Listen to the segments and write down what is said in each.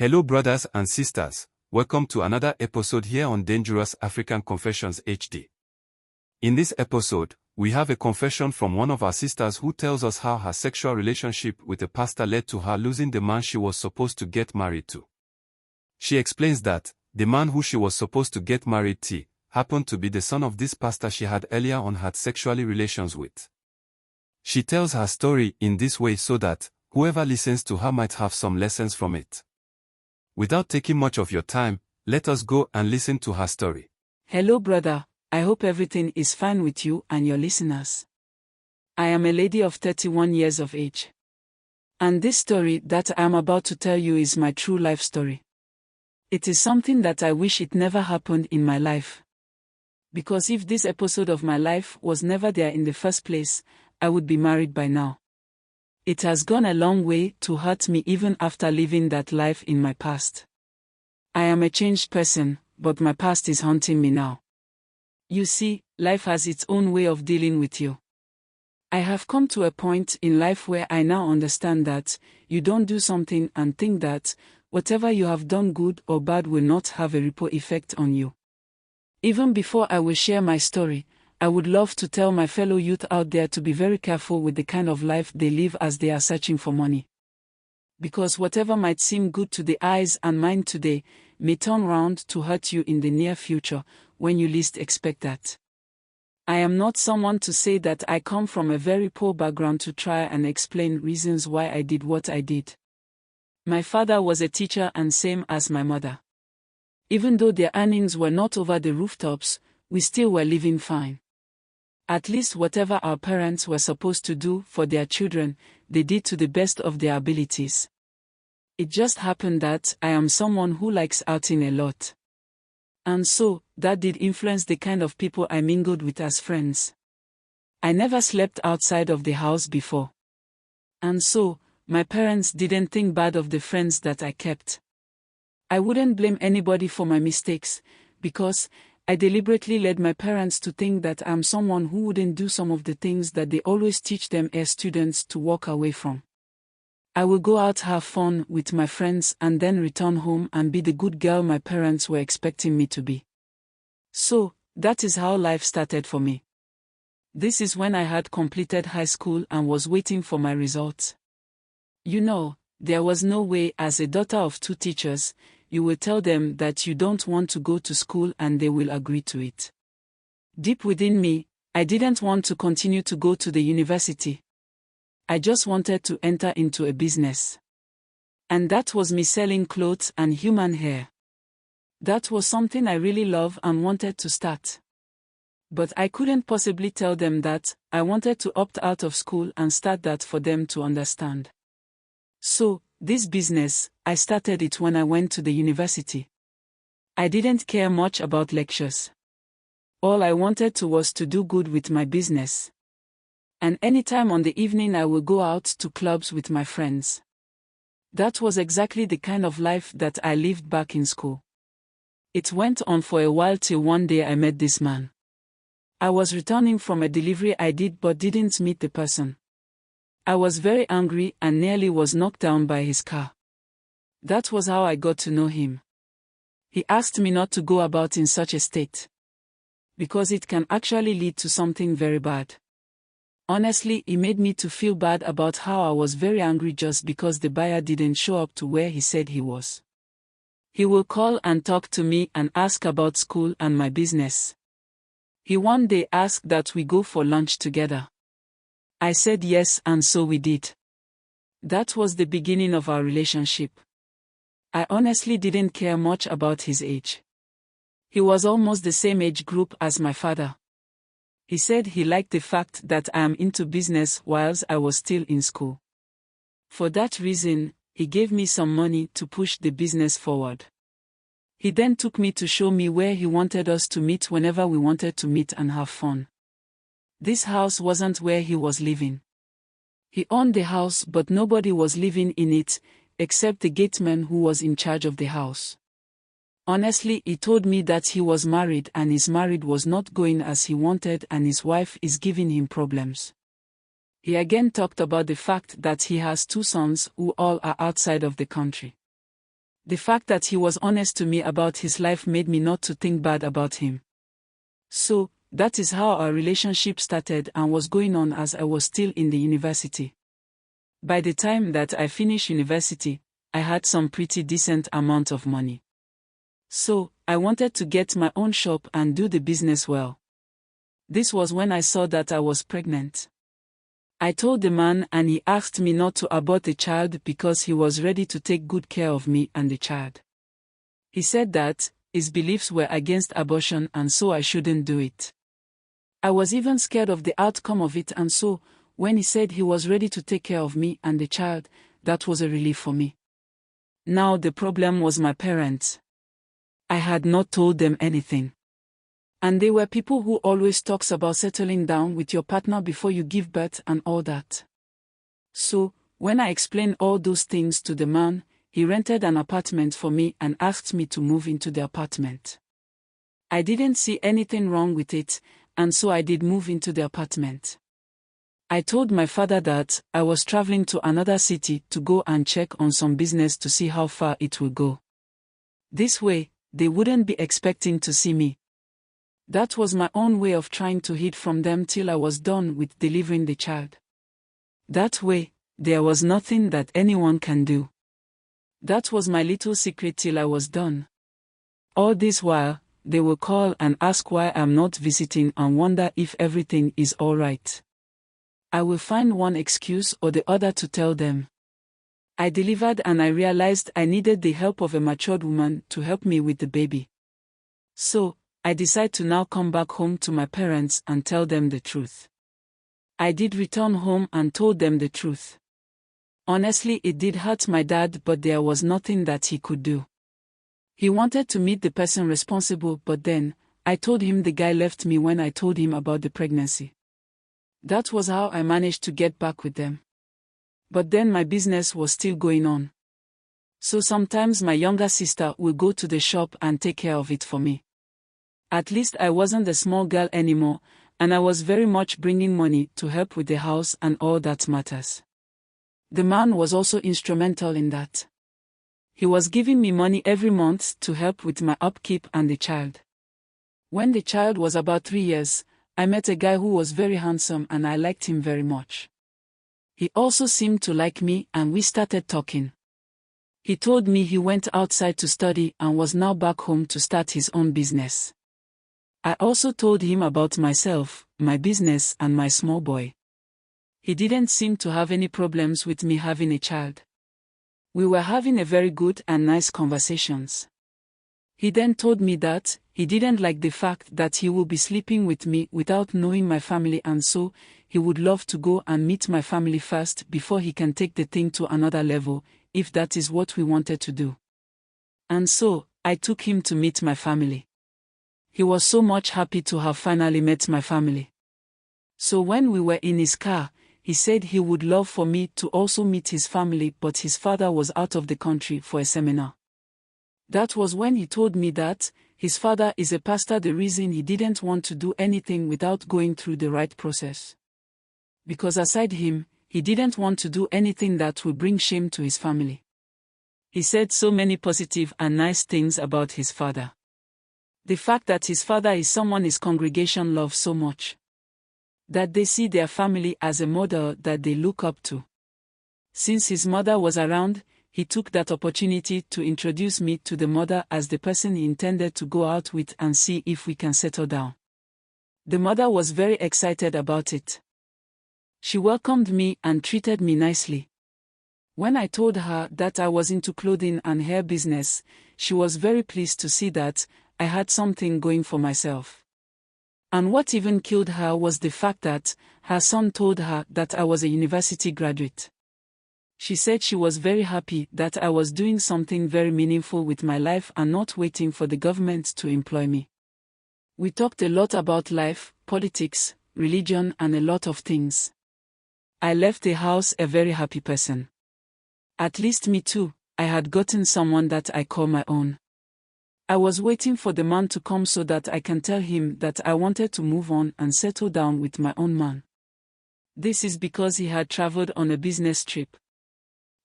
Hello brothers and sisters, welcome to another episode here on Dangerous African Confessions HD. In this episode, we have a confession from one of our sisters who tells us how her sexual relationship with a pastor led to her losing the man she was supposed to get married to. She explains that the man who she was supposed to get married to happened to be the son of this pastor she had earlier on had sexually relations with. She tells her story in this way so that whoever listens to her might have some lessons from it. Without taking much of your time, let us go and listen to her story. Hello brother, I hope everything is fine with you and your listeners. I am a lady of 31 years of age. And this story that I am about to tell you is my true life story. It is something that I wish it never happened in my life. Because if this episode of my life was never there in the first place, I would be married by now. It has gone a long way to hurt me even after living that life in my past. I am a changed person, but my past is haunting me now. You see, life has its own way of dealing with you. I have come to a point in life where I now understand that you don't do something and think that whatever you have done good or bad will not have a ripple effect on you. Even before I will share my story, I would love to tell my fellow youth out there to be very careful with the kind of life they live as they are searching for money. Because whatever might seem good to the eyes and mind today may turn round to hurt you in the near future when you least expect that. I am not someone to say that I come from a very poor background to try and explain reasons why I did what I did. My father was a teacher and same as my mother. Even though their earnings were not over the rooftops, we still were living fine. At least whatever our parents were supposed to do for their children, they did to the best of their abilities. It just happened that I am someone who likes outing a lot. And so, that did influence the kind of people I mingled with as friends. I never slept outside of the house before. And so, my parents didn't think bad of the friends that I kept. I wouldn't blame anybody for my mistakes, because I deliberately led my parents to think that I'm someone who wouldn't do some of the things that they always teach them as students to walk away from. I will go out have fun with my friends and then return home and be the good girl my parents were expecting me to be. So, that is how life started for me. This is when I had completed high school and was waiting for my results. You know, there was no way as a daughter of two teachers, you will tell them that you don't want to go to school and they will agree to it. Deep within me, I didn't want to continue to go to the university. I just wanted to enter into a business. And that was me selling clothes and human hair. That was something I really loved and wanted to start. But I couldn't possibly tell them that I wanted to opt out of school and start that for them to understand. So, this business, I started it when I went to the university. I didn't care much about lectures. All I wanted to was to do good with my business. And anytime on the evening I would go out to clubs with my friends. That was exactly the kind of life that I lived back in school. It went on for a while till one day I met this man. I was returning from a delivery I did but didn't meet the person. I was very angry and nearly was knocked down by his car. That was how I got to know him. He asked me not to go about in such a state. Because it can actually lead to something very bad. Honestly, it made me to feel bad about how I was very angry just because the buyer didn't show up to where he said he was. He will call and talk to me and ask about school and my business. He one day asked that we go for lunch together. I said yes and so we did. That was the beginning of our relationship. I honestly didn't care much about his age. He was almost the same age group as my father. He said he liked the fact that I am into business whilst I was still in school. For that reason, he gave me some money to push the business forward. He then took me to show me where he wanted us to meet whenever we wanted to meet and have fun. This house wasn't where he was living. He owned the house but nobody was living in it, except the gateman who was in charge of the house. Honestly, he told me that he was married and his marriage was not going as he wanted and his wife is giving him problems. He again talked about the fact that he has two sons who all are outside of the country. The fact that he was honest to me about his life made me not to think bad about him. So, that is how our relationship started and was going on as I was still in the university. By the time that I finished university, I had some pretty decent amount of money. So, I wanted to get my own shop and do the business well. This was when I saw that I was pregnant. I told the man and he asked me not to abort the child because he was ready to take good care of me and the child. He said that his beliefs were against abortion and so I shouldn't do it. I was even scared of the outcome of it, and so, when he said he was ready to take care of me and the child, that was a relief for me. Now the problem was my parents. I had not told them anything. And they were people who always talks about settling down with your partner before you give birth and all that. So, when I explained all those things to the man, he rented an apartment for me and asked me to move into the apartment. I didn't see anything wrong with it, and so I did move into the apartment. I told my father that I was traveling to another city to go and check on some business to see how far it will go. This way, they wouldn't be expecting to see me. That was my own way of trying to hide from them till I was done with delivering the child. That way, there was nothing that anyone can do. That was my little secret till I was done. All this while, they will call and ask why I'm not visiting and wonder if everything is all right. I will find one excuse or the other to tell them. I delivered and I realized I needed the help of a matured woman to help me with the baby. So, I decided to now come back home to my parents and tell them the truth. I did return home and told them the truth. Honestly, it did hurt my dad, but there was nothing that he could do. He wanted to meet the person responsible, but then, I told him the guy left me when I told him about the pregnancy. That was how I managed to get back with them. But then my business was still going on. So sometimes my younger sister will go to the shop and take care of it for me. At least I wasn't a small girl anymore, and I was very much bringing money to help with the house and all that matters. The man was also instrumental in that. He was giving me money every month to help with my upkeep and the child. When the child was about 3 years, I met a guy who was very handsome and I liked him very much. He also seemed to like me and we started talking. He told me he went outside to study and was now back home to start his own business. I also told him about myself, my business and my small boy. He didn't seem to have any problems with me having a child. We were having a very good and nice conversations. He then told me that he didn't like the fact that he would be sleeping with me without knowing my family, and so he would love to go and meet my family first before he can take the thing to another level, if that is what we wanted to do. And so, I took him to meet my family. He was so much happy to have finally met my family. So when we were in his car, he said he would love for me to also meet his family, but his father was out of the country for a seminar. That was when he told me that his father is a pastor, the reason he didn't want to do anything without going through the right process. Because aside him, he didn't want to do anything that would bring shame to his family. He said so many positive and nice things about his father. The fact that his father is someone his congregation loves so much. That they see their family as a model that they look up to. Since his mother was around, he took that opportunity to introduce me to the mother as the person he intended to go out with and see if we can settle down. The mother was very excited about it. She welcomed me and treated me nicely. When I told her that I was into clothing and hair business, she was very pleased to see that I had something going for myself. And what even killed her was the fact that her son told her that I was a university graduate. She said she was very happy that I was doing something very meaningful with my life and not waiting for the government to employ me. We talked a lot about life, politics, religion and a lot of things. I left the house a very happy person. At least me too, I had gotten someone that I call my own. I was waiting for the man to come so that I can tell him that I wanted to move on and settle down with my own man. This is because he had traveled on a business trip.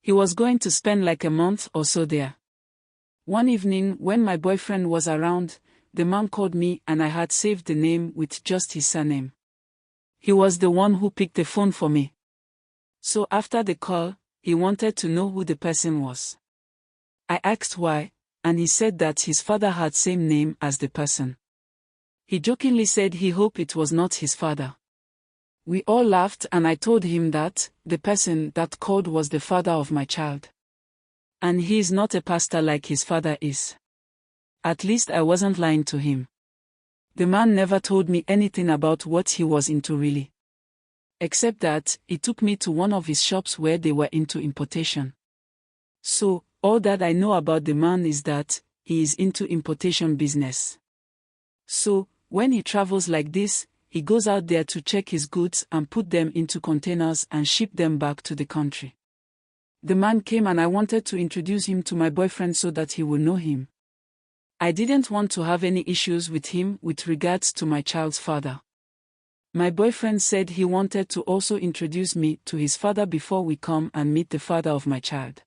He was going to spend like a month or so there. One evening, when my boyfriend was around, the man called me and I had saved the name with just his surname. He was the one who picked the phone for me. So after the call, he wanted to know who the person was. I asked why, and he said that his father had same name as the person. He jokingly said he hoped it was not his father. We all laughed and I told him that the person that called was the father of my child. And he is not a pastor like his father is. At least I wasn't lying to him. The man never told me anything about what he was into really. Except that he took me to one of his shops where they were into importation. So, all that I know about the man is that he is into importation business. So, when he travels like this, he goes out there to check his goods and put them into containers and ship them back to the country. The man came and I wanted to introduce him to my boyfriend so that he would know him. I didn't want to have any issues with him with regards to my child's father. My boyfriend said he wanted to also introduce me to his father before we come and meet the father of my child.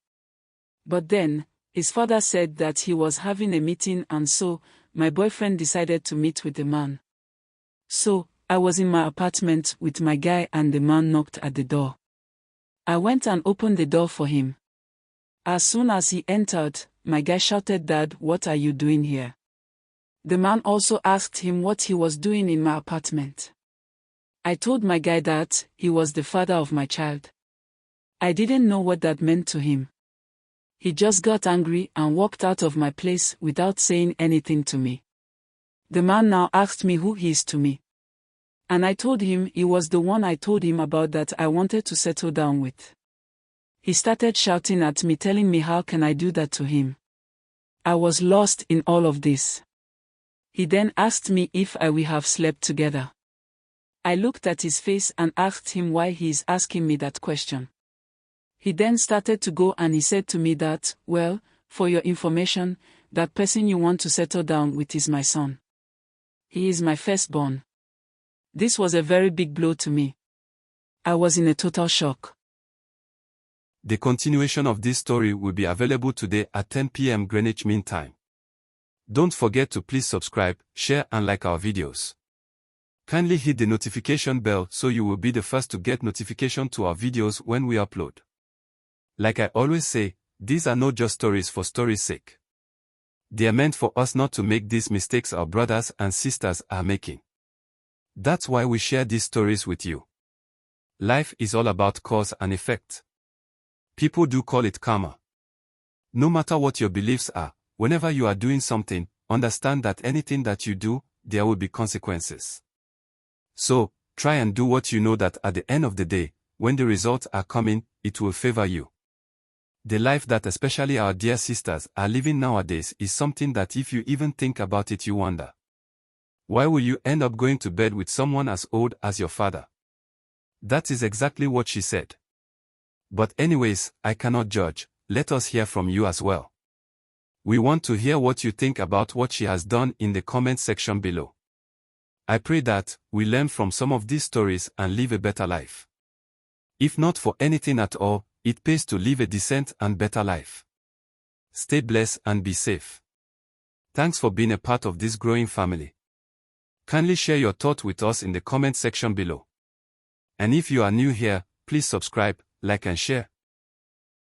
But then, his father said that he was having a meeting and so, my boyfriend decided to meet with the man. So, I was in my apartment with my guy and the man knocked at the door. I went and opened the door for him. As soon as he entered, my guy shouted, "Dad, what are you doing here?" The man also asked him what he was doing in my apartment. I told my guy that he was the father of my child. I didn't know what that meant to him. He just got angry and walked out of my place without saying anything to me. The man now asked me who he is to me. And I told him he was the one I told him about that I wanted to settle down with. He started shouting at me, telling me how can I do that to him. I was lost in all of this. He then asked me if we have slept together. I looked at his face and asked him why he is asking me that question. He then started to go and he said to me that, "Well, for your information, that person you want to settle down with is my son. He is my firstborn." This was a very big blow to me. I was in a total shock. The continuation of this story will be available today at 10 p.m. Greenwich Mean Time. Don't forget to please subscribe, share and like our videos. Kindly hit the notification bell so you will be the first to get notification to our videos when we upload. Like I always say, these are not just stories for story's sake. They are meant for us not to make these mistakes our brothers and sisters are making. That's why we share these stories with you. Life is all about cause and effect. People do call it karma. No matter what your beliefs are, whenever you are doing something, understand that anything that you do, there will be consequences. So, try and do what you know that at the end of the day, when the results are coming, it will favor you. The life that especially our dear sisters are living nowadays is something that if you even think about it you wonder. Why will you end up going to bed with someone as old as your father? That is exactly what she said. But anyways, I cannot judge, let us hear from you as well. We want to hear what you think about what she has done in the comment section below. I pray that we learn from some of these stories and live a better life. If not for anything at all, it pays to live a decent and better life. Stay blessed and be safe. Thanks for being a part of this growing family. Kindly share your thought with us in the comment section below. And if you are new here, please subscribe, like and share.